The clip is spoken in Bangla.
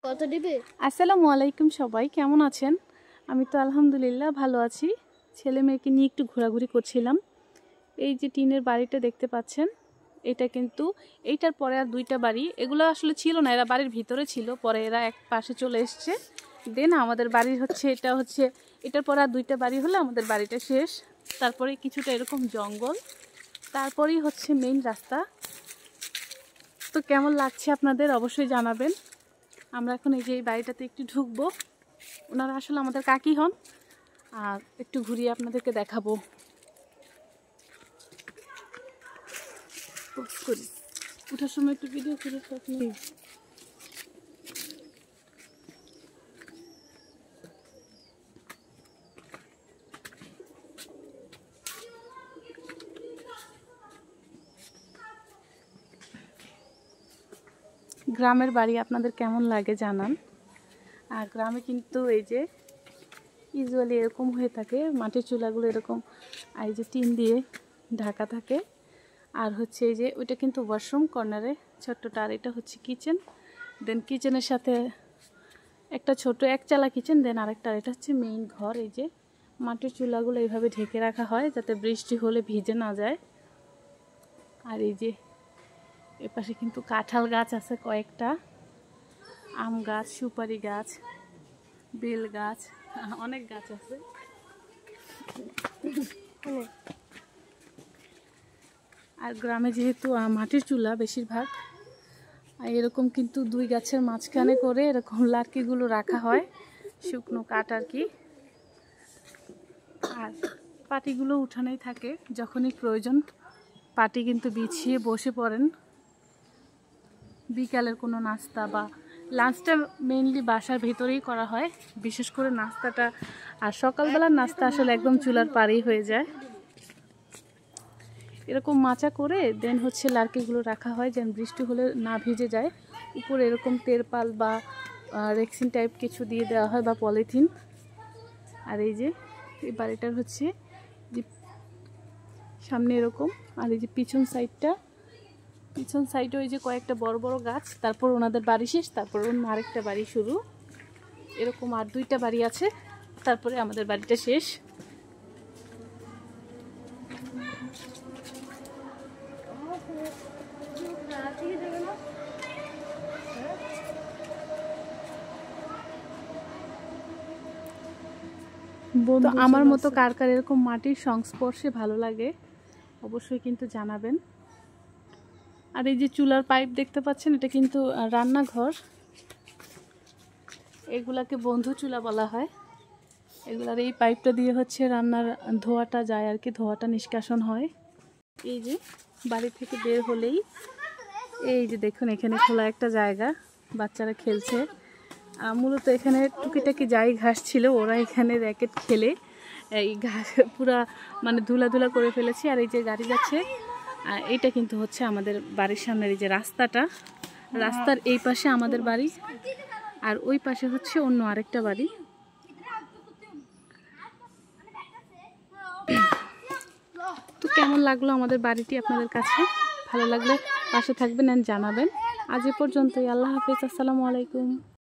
কত দিবে? আসসালামু আলাইকুম, সবাই কেমন আছেন? আমি তো আলহামদুলিল্লাহ ভালো আছি। ছেলে মেয়েকে নিয়ে একটু ঘোরাঘুরি করছিলাম। এই যে টিনের বাড়িটা দেখতে পাচ্ছেন, এটা কিন্তু এইটার পরে আর দুইটা বাড়ি, এগুলো আসলে ছিল না, এরা বাড়ির ভিতরে ছিল, পরে এরা এক পাশে চলে এসছে। দেন আমাদের বাড়ির এটা হচ্ছে এটার পরে আর দুইটা বাড়ি হলে আমাদের বাড়িটা শেষ। তারপরে কিছুটা এরকম জঙ্গল, তারপরেই হচ্ছে মেইন রাস্তা। তো কেমন লাগছে আপনাদের অবশ্যই জানাবেন। আমরা এখন এই যে এই বাড়িটাতে একটু ঢুকবো। ওনারা আসলে আমাদের কাকি হন, আর একটু ঘুরিয়ে আপনাদেরকে দেখাবো। উঠার সময় একটু ভিডিও করে আপনি। গ্রামের বাড়ি আপনাদের কেমন লাগে জানান। আর গ্রামে কিন্তু এই যে ইউজুয়ালি এরকম হয়ে থাকে, মাটির চুলাগুলো এরকম আর এই যে টিন দিয়ে ঢাকা থাকে। আর হচ্ছে এই যে ওইটা কিন্তু ওয়াশরুম কর্নারে ছোট্টটা, আর এটা হচ্ছে কিচেন। দেন কিচেনের সাথে একটা ছোট একচালা কিচেন, দেন আরেকটা, এটা হচ্ছে মেইন ঘর। এই যে মাটির চুলাগুলো এইভাবে ঢেকে রাখা হয় যাতে বৃষ্টি হলে ভিজে না যায়। আর এই যে এপাশে কিন্তু কাঁঠাল গাছ আছে কয়েকটা, আম গাছ, সুপারি গাছ, বেল গাছ, অনেক গাছ আছে। আর গ্রামে যেহেতু মাটির চুলা বেশিরভাগ, এরকম কিন্তু দুই গাছের মাঝখানে করে এরকম লাকড়িগুলো রাখা হয়, শুকনো কাঠ আর কি। আর পাটিগুলো উঠানেই থাকে, যখনই প্রয়োজন পাটি কিন্তু বিছিয়ে বসে পড়েন। বিকালের কোনো নাস্তা বা লাঞ্চটা মেইনলি বাসার ভেতরেই করা হয়, বিশেষ করে নাস্তাটা। আর সকালবেলার নাস্তা আসলে একদম চুলার পাড়েই হয়ে যায়। এরকম মাচা করে দেন হচ্ছে লার্কিগুলো রাখা হয় যেন বৃষ্টি হলে না ভিজে যায়। উপরে এরকম তেরপাল বা রেক্সিন টাইপ কিছু দিয়ে দেওয়া হয় বা পলিথিন। আর এই যে এই বাড়িটার হচ্ছে যে সামনে এরকম, আর এই যে পিছন সাইডে ওই যে কয়েকটা বড় বড় গাছ, তারপর ওনাদের বাড়ি শেষ, তারপর অন্য আরেকটা বাড়ি শুরু, এরকম আর দুইটা বাড়ি আছে, তারপরে আমাদের বাড়িটা শেষ। তো আমার মতো কার কার এরকম মাটির সংস্পর্শে ভালো লাগে অবশ্যই কিন্তু জানাবেন। আর এই যে চুলার পাইপ দেখতে পাচ্ছেন, এটা কিন্তু রান্নাঘর। এগুলাকে বন্ধু চুলা বলা হয়। এগুলার এই পাইপটা দিয়ে হচ্ছে রান্নার ধোঁয়াটা যায় আর কি, ধোঁয়াটা নিষ্কাশন হয়। এই যে বাড়ি থেকে বের হলেই এই যে দেখুন, এখানে খোলা একটা জায়গা, বাচ্চারা খেলছে। মূলত এখানে টুকিটাকি যাই ঘাস ছিল, ওরা এখানে র্যাকেট খেলে এই ঘাস পুরা মানে ধুলা করে ফেলেছে। আর এই যে গাড়ি যাচ্ছে, এইটা কিন্তু হচ্ছে আমাদের বাড়ির সামনের এই যে রাস্তাটা, রাস্তার এই পাশে আমাদের বাড়ি, আর ওই পাশে হচ্ছে অন্য আরেকটা বাড়ি। তো কেমন লাগলো আমাদের বাড়িটি আপনাদের কাছে? ভালো লাগলে পাশে থাকবেন আর জানাবেন। আজ এ পর্যন্তই। আল্লাহ হাফেজ, আসসালামু আলাইকুম।